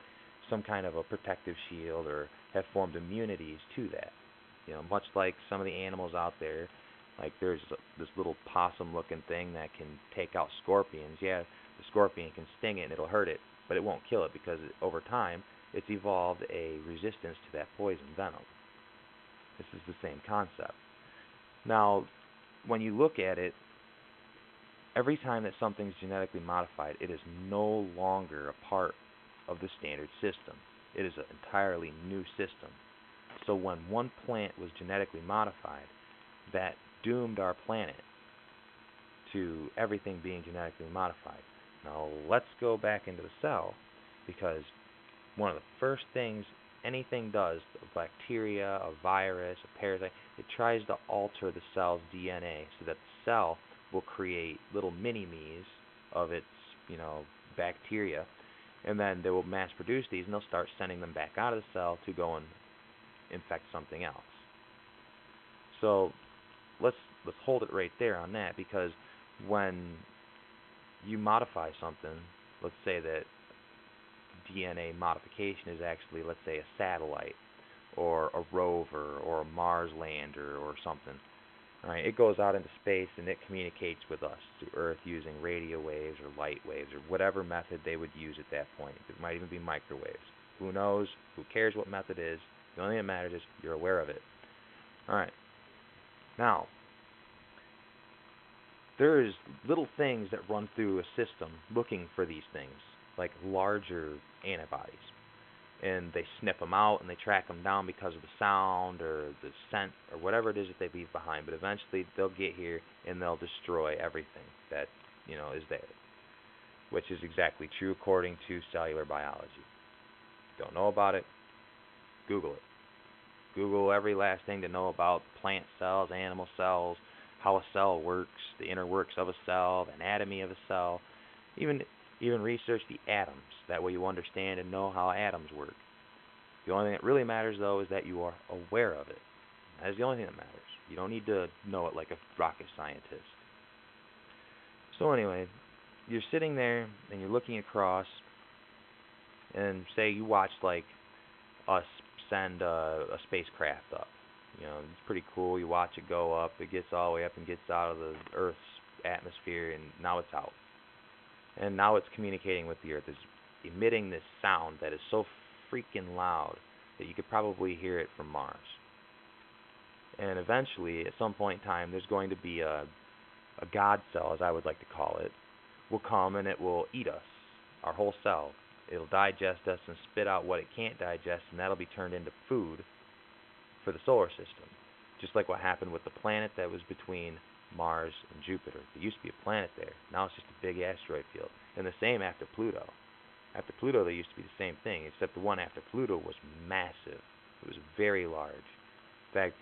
some kind of a protective shield or have formed immunities to that. Much like some of the animals out there, like there's this little possum-looking thing that can take out scorpions. Yeah, the scorpion can sting it and it'll hurt it, but it won't kill it because over time it's evolved a resistance to that poison venom. This is the same concept. Now, when you look at it, every time that something's genetically modified, it is no longer a part of the standard system. It is an entirely new system. So when one plant was genetically modified, that doomed our planet to everything being genetically modified. Now let's go back into the cell, because one of the first things anything does, a bacteria, a virus, a parasite, it tries to alter the cell's DNA so that the cell will create little mini-me's of its, bacteria, and then they will mass produce these, and they'll start sending them back out of the cell to go and infect something else. So let's hold it right there on that, because when you modify something, let's say that DNA modification is actually, let's say, a satellite or a rover or a Mars lander or something. Right? It goes out into space and it communicates with us through Earth using radio waves or light waves or whatever method they would use at that point. It might even be microwaves. Who knows? Who cares what method it is? The only thing that matters is you're aware of it. Alright. Now, there's little things that run through a system looking for these things, like larger antibodies. and they sniff them out and they track them down because of the sound or the scent or whatever it is that they leave behind. But eventually they'll get here and they'll destroy everything that, is there, which is exactly true according to cellular biology. Don't know about it? Google it. Google every last thing to know about plant cells, animal cells, how a cell works, the inner works of a cell, the anatomy of a cell. Even even research the atoms. That way you understand and know how atoms work. The only thing that really matters, though, is that you are aware of it. That is the only thing that matters. You don't need to know it like a rocket scientist. So anyway, you're sitting there and you're looking across, and say you watch like us send a spacecraft up. It's pretty cool. You watch it go up. It gets all the way up and gets out of the Earth's atmosphere, and now it's out. And now it's communicating with the Earth. It's emitting this sound that is so freaking loud that you could probably hear it from Mars. And eventually, at some point in time, there's going to be a God cell, as I would like to call it, will come and it will eat us, our whole cell. It'll digest us and spit out what it can't digest, and that'll be turned into food for the solar system. Just like what happened with the planet that was between Mars and Jupiter. There used to be a planet there. Now it's just a big asteroid field. And the same after Pluto. After Pluto, there used to be the same thing, except the one after Pluto was massive. It was very large. In fact,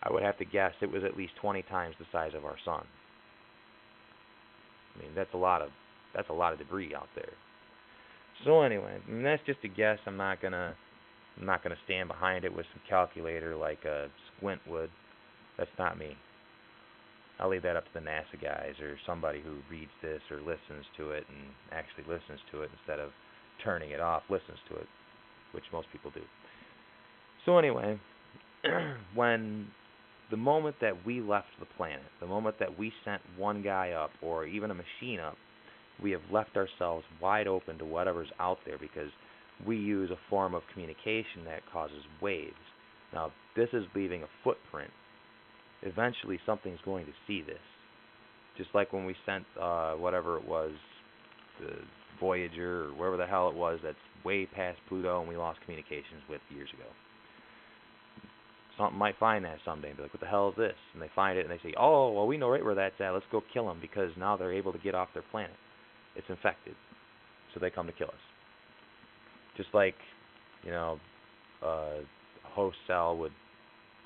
I would have to guess it was at least 20 times the size of our sun. I mean, that's a lot of debris out there. So anyway, that's just a guess. I'm not gonna stand behind it with some calculator like a Squint would. That's not me. I'll leave that up to the NASA guys or somebody who reads this or listens to it and actually listens to it instead of turning it off, listens to it, which most people do. So anyway, when the moment that we left the planet, the moment that we sent one guy up or even a machine up, we have left ourselves wide open to whatever's out there because we use a form of communication that causes waves. Now, this is leaving a footprint. Eventually, something's going to see this. Just like when we sent whatever it was, the Voyager or wherever the hell it was that's way past Pluto and we lost communications with years ago. Something might find that someday and be like, what the hell is this? And they find it and they say, oh, well, we know right where that's at. Let's go kill them because now they're able to get off their planet. It's infected. So they come to kill us. Just like, a host cell would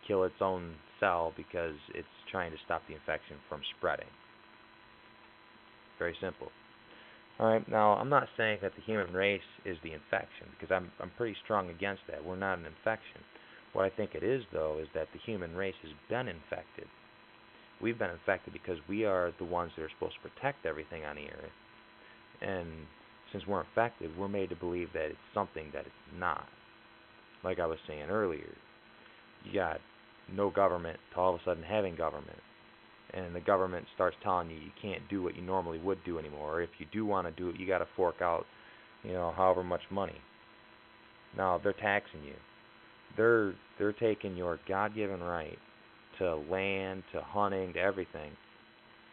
kill its own cell because it's trying to stop the infection from spreading. Very simple. Alright, now I'm not saying that the human race is the infection because I'm pretty strong against that. We're not an infection. What I think it is, though, is that the human race has been infected. We've been infected because we are the ones that are supposed to protect everything on the earth. And since we're infected, we're made to believe that it's something that it's not. Like I was saying earlier, you got no government to all of a sudden having government. And the government starts telling you can't do what you normally would do anymore. Or if you do want to do it, you got to fork out, however much money. Now, they're taxing you. They're taking your God-given right to land, to hunting, to everything,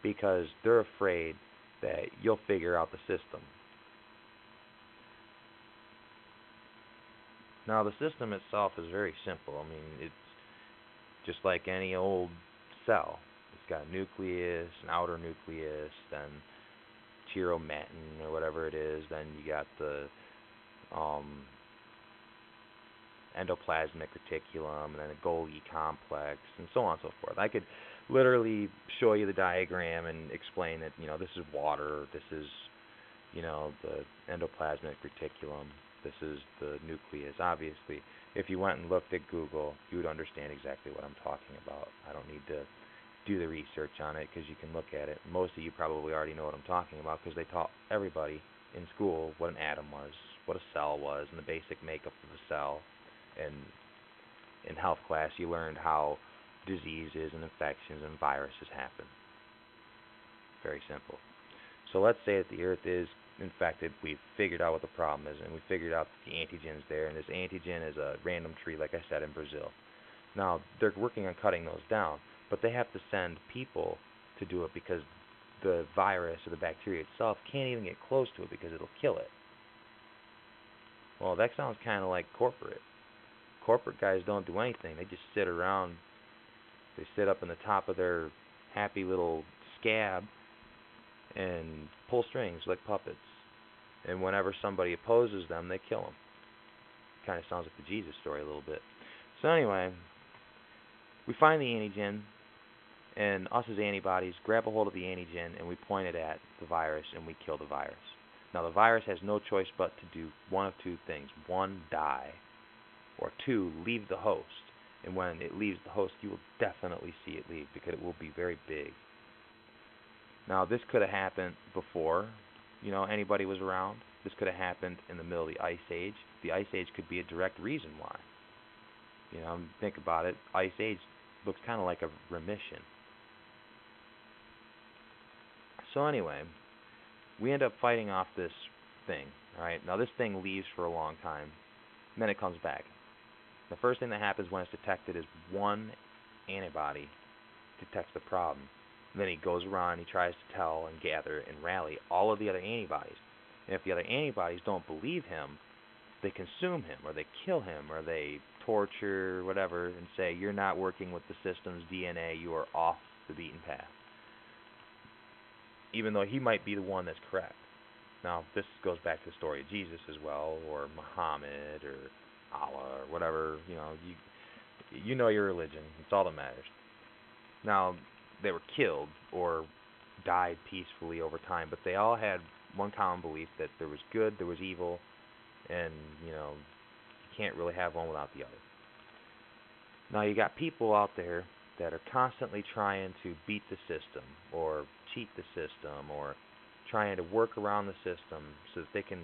because they're afraid that you'll figure out the system. Now, the system itself is very simple. I mean, it's just like any old cell. It's got a nucleus, an outer nucleus, then chiromatin or whatever it is. Then you got the endoplasmic reticulum, and then a Golgi complex, and so on and so forth. I could literally show you the diagram and explain that, this is water, this is, the endoplasmic reticulum, this is the nucleus. Obviously, if you went and looked at Google, you would understand exactly what I'm talking about. I don't need to do the research on it because you can look at it. Most of you probably already know what I'm talking about because they taught everybody in school what an atom was, what a cell was, and the basic makeup of a cell. And in health class, you learned how diseases and infections and viruses happen. Very simple. So let's say that the Earth is infected. We've figured out what the problem is, and we figured out that the antigen's there, and this antigen is a random tree, like I said, in Brazil. Now, they're working on cutting those down, but they have to send people to do it because the virus or the bacteria itself can't even get close to it because it'll kill it. Well, that sounds kind of like corporate. Corporate guys don't do anything. They just sit around. They sit up in the top of their happy little scab and pull strings like puppets. And whenever somebody opposes them, they kill them. Kind of sounds like the Jesus story a little bit. So anyway, we find the antigen, and us as antibodies grab a hold of the antigen, and we point it at the virus, and we kill the virus. Now, the virus has no choice but to do one of two things. One, die, or two, leave the host. And when it leaves the host, you will definitely see it leave because it will be very big. Now, this could have happened before, anybody was around. This could have happened in the middle of the Ice Age. The Ice Age could be a direct reason why. Think about it. Ice Age looks kind of like a remission. So anyway, we end up fighting off this thing. All right. Now this thing leaves for a long time, and then it comes back. The first thing that happens when it's detected is one antibody detects the problem. And then he goes around and he tries to tell and gather and rally all of the other antibodies. And if the other antibodies don't believe him, they consume him, or they kill him, or they torture, whatever, and say, you're not working with the system's DNA, you are off the beaten path. Even though he might be the one that's correct. Now, this goes back to the story of Jesus as well, or Muhammad, or Allah, or whatever, you know your religion. It's all that matters. Now, they were killed or died peacefully over time, but they all had one common belief that there was good, there was evil, and, you can't really have one without the other. Now, you got people out there that are constantly trying to beat the system, or cheat the system, or trying to work around the system so that they can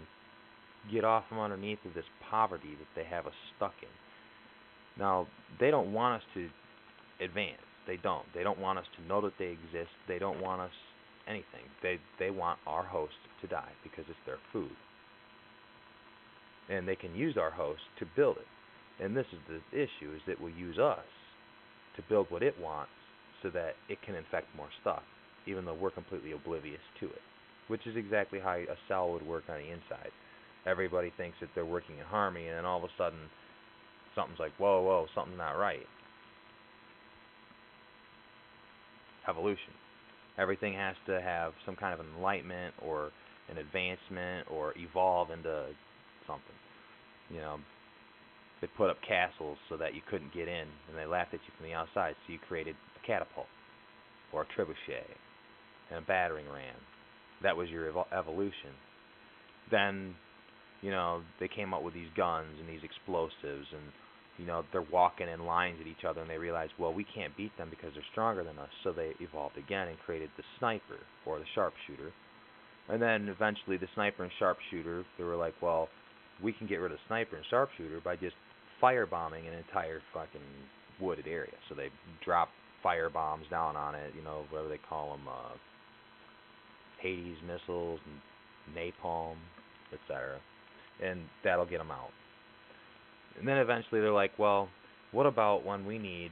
get off from underneath of this poverty that they have us stuck in. Now, they don't want us to advance. They don't. They don't want us to know that they exist. They don't want us anything. They want our host to die because it's their food. And they can use our host to build it. And this is the issue, is it will use us to build what it wants so that it can infect more stuff, even though we're completely oblivious to it, which is exactly how a cell would work on the inside. Everybody thinks that they're working in harmony, and then all of a sudden something's like, whoa, something's not right. Evolution. Everything has to have some kind of enlightenment or an advancement or evolve into something. They put up castles so that you couldn't get in, and they laughed at you from the outside, so you created a catapult or a trebuchet and a battering ram. That was your evolution. Then, they came up with these guns and these explosives, and they're walking in lines at each other, and they realized, well, we can't beat them because they're stronger than us, so they evolved again and created the sniper or the sharpshooter. And then eventually the sniper and sharpshooter, they were like, well, we can get rid of the sniper and sharpshooter by just firebombing an entire fucking wooded area. So they drop fire bombs down on it, whatever they call them, Hades missiles, and napalm, etc. And that'll get them out. And then eventually they're like, well, what about when we need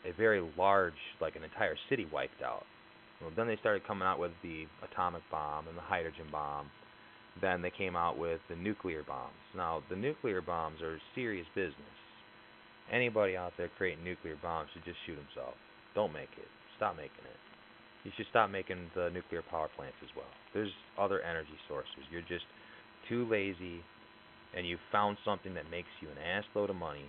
a very large, like an entire city wiped out? Well, then they started coming out with the atomic bomb and the hydrogen bomb. Then they came out with the nuclear bombs. Now, the nuclear bombs are serious business. Anybody out there creating nuclear bombs should just shoot himself. Don't make it. Stop making it. You should stop making the nuclear power plants as well. There's other energy sources. You're just too lazy, and you found something that makes you an ass load of money,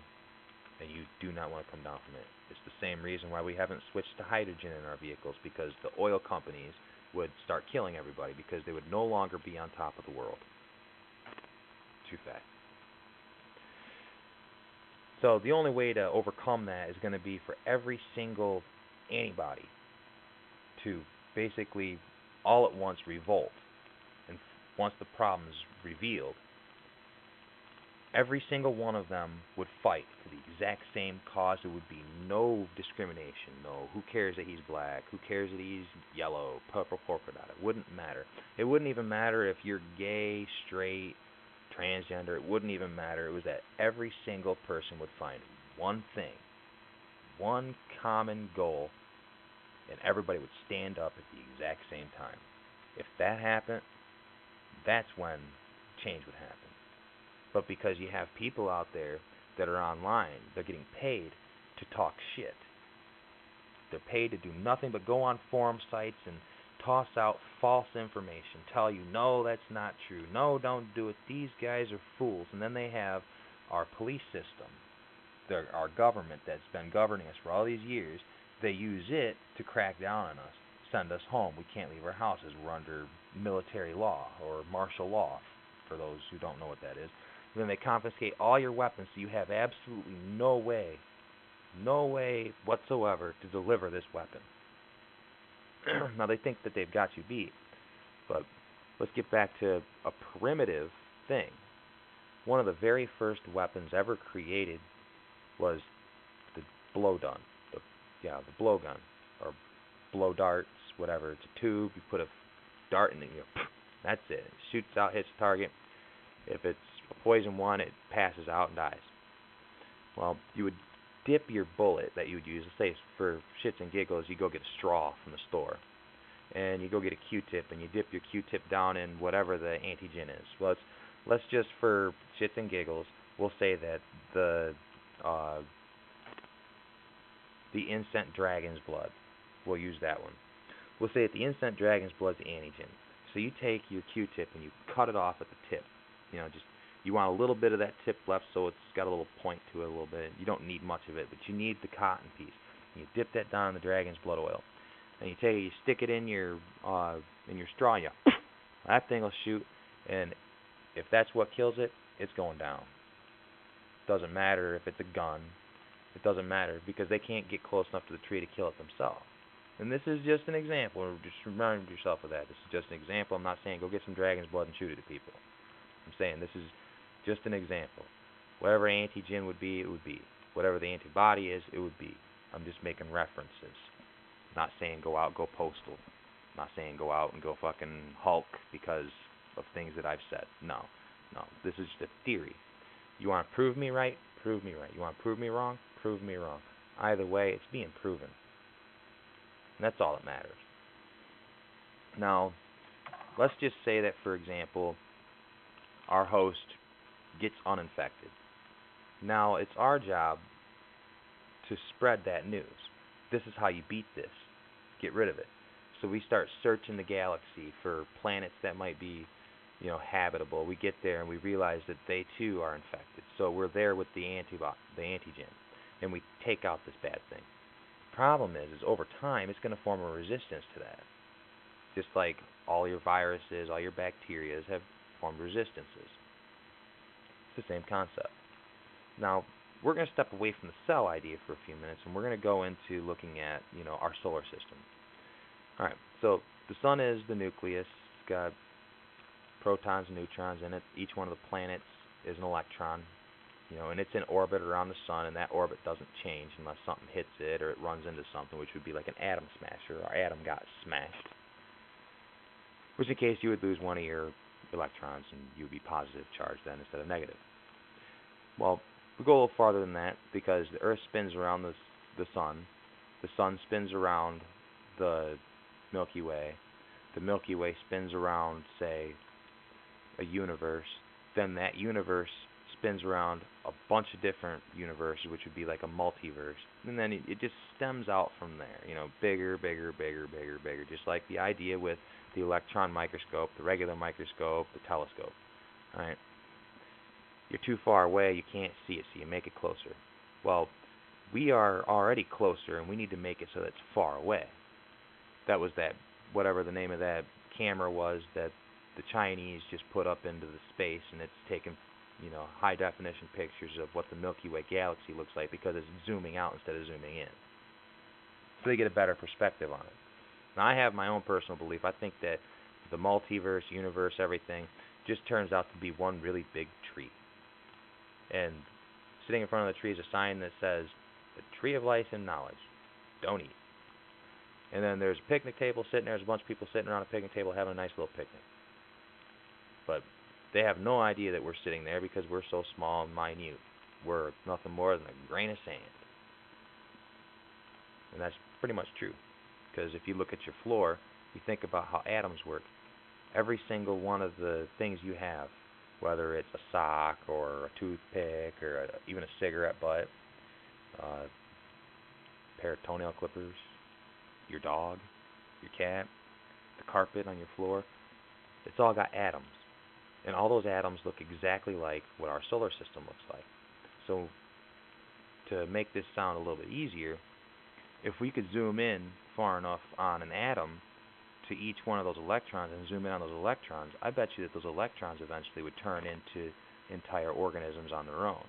and you do not want to come down from it. It's the same reason why we haven't switched to hydrogen in our vehicles, because the oil companies would start killing everybody because they would no longer be on top of the world. Too fast. So the only way to overcome that is going to be for every single antibody to basically all at once revolt. And once the problem is revealed, every single one of them would fight for the exact same cause. There would be no discrimination. No, who cares that he's black? Who cares that he's yellow, purple polka dot? It wouldn't matter. It wouldn't even matter if you're gay, straight, transgender. It wouldn't even matter. It was that every single person would find one thing, one common goal, and everybody would stand up at the exact same time. If that happened, that's when change would happen. But because you have people out there that are online, they're getting paid to talk shit. They're paid to do nothing but go on forum sites and toss out false information, tell you, no, that's not true, no, don't do it, these guys are fools. And then they have our police system, our government that's been governing us for all these years. They use it to crack down on us, send us home. We can't leave our houses. We're under military law or martial law, for those who don't know what that is. And then they confiscate all your weapons, so you have absolutely no way whatsoever to deliver this weapon. Now they think that they've got you beat, but let's get back to a primitive thing. One of the very first weapons ever created was the blowgun, the blowgun, or blow darts, whatever. It's a tube, you put a dart in it, that's it. It shoots out, hits the target. If it's a poison one, it passes out and dies. Well, you would dip your bullet that you would use, let's say for shits and giggles, you go get a straw from the store, and you go get a Q-tip, and you dip your Q-tip down in whatever the antigen is. Well, let's just, for shits and giggles, we'll say that the insect dragon's blood, we'll use that one. We'll say that the insect dragon's blood is the antigen. So you take your Q-tip and you cut it off at the tip. You want a little bit of that tip left so it's got a little point to it a little bit. You don't need much of it, but you need the cotton piece. And you dip that down in the dragon's blood oil. And you stick it in your straw, and that thing will shoot, and if that's what kills it, it's going down. Doesn't matter if it's a gun. It doesn't matter, because they can't get close enough to the tree to kill it themselves. And this is just an example. Just remind yourself of that. This is just an example. I'm not saying go get some dragon's blood and shoot it at people. I'm saying this is just an example. Whatever antigen would be, it would be. Whatever the antibody is, it would be. I'm just making references. Not saying go out, go postal. Not saying go out and go fucking Hulk because of things that I've said. No. This is just a theory. You want to prove me right? Prove me right. You want to prove me wrong? Prove me wrong. Either way, it's being proven. And that's all that matters. Now, let's just say that, for example, our host gets uninfected. Now, it's our job to spread that news. This is how you beat this. Get rid of it. So we start searching the galaxy for planets that might be, habitable. We get there and we realize that they too are infected. So we're there with the antigen, and we take out this bad thing. Problem is over time it's going to form a resistance to that. Just like all your viruses, all your bacteria have formed resistances. It's the same concept. Now, we're going to step away from the cell idea for a few minutes, and we're going to go into looking at, our solar system. All right, so the sun is the nucleus. It's got protons and neutrons in it. Each one of the planets is an electron, and it's in orbit around the sun, and that orbit doesn't change unless something hits it or it runs into something, which would be like an atom smasher. Our atom got smashed, which in case you would lose one of your electrons and you would be positive charged then instead of negative. Well, we go a little farther than that because the Earth spins around the sun spins around the Milky Way, the Milky Way spins around, say, a universe, then that universe spins around a bunch of different universes, which would be like a multiverse, and then it just stems out from there, bigger, just like the idea with the electron microscope, the regular microscope, the telescope. All right. You're too far away, you can't see it, so you make it closer. Well, we are already closer, and we need to make it so that it's far away. That was that, whatever the name of that camera was that the Chinese just put up into the space, and it's taken, high definition pictures of what the Milky Way galaxy looks like because it's zooming out instead of zooming in. So they get a better perspective on it. Now, I have my own personal belief. I think that the multiverse, universe, everything just turns out to be one really big tree. And sitting in front of the tree is a sign that says, the tree of life and knowledge, don't eat. And then there's a picnic table sitting there. There's a bunch of people sitting around a picnic table having a nice little picnic. But they have no idea that we're sitting there because we're so small and minute. We're nothing more than a grain of sand. And that's pretty much true. Because if you look at your floor, you think about how atoms work. Every single one of the things you have whether it's a sock or a toothpick or even a cigarette butt, a pair of toenail clippers, your dog, your cat, the carpet on your floor. It's all got atoms. And all those atoms look exactly like what our solar system looks like. So to make this sound a little bit easier, if we could zoom in far enough on an atom to each one of those electrons and zoom in on those electrons, I bet you that those electrons eventually would turn into entire organisms on their own,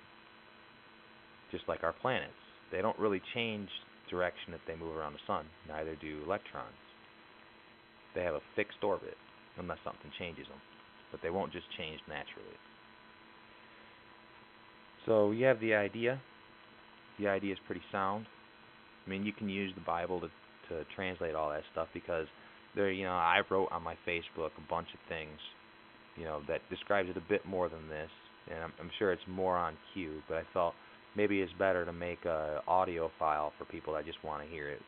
just like our planets. They don't really change direction if they move around the sun, neither do electrons. They have a fixed orbit unless something changes them, but they won't just change naturally. So you have the idea. The idea is pretty sound. I mean, you can use the Bible to translate all that stuff because I wrote on my Facebook a bunch of things, that describes it a bit more than this, and I'm sure it's more on cue, but I thought maybe it's better to make a audio file for people that just want to hear it,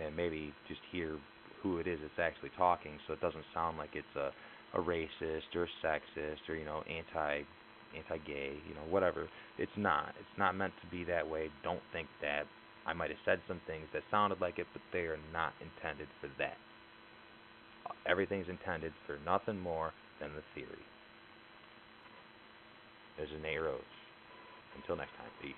and maybe just hear who it is that's actually talking, so it doesn't sound like it's a racist or sexist or anti-gay, whatever. It's not. It's not meant to be that way. Don't think that. I might have said some things that sounded like it, but they are not intended for that. Everything's intended for nothing more than the theory. This is Nate Rhodes. Until next time, peace.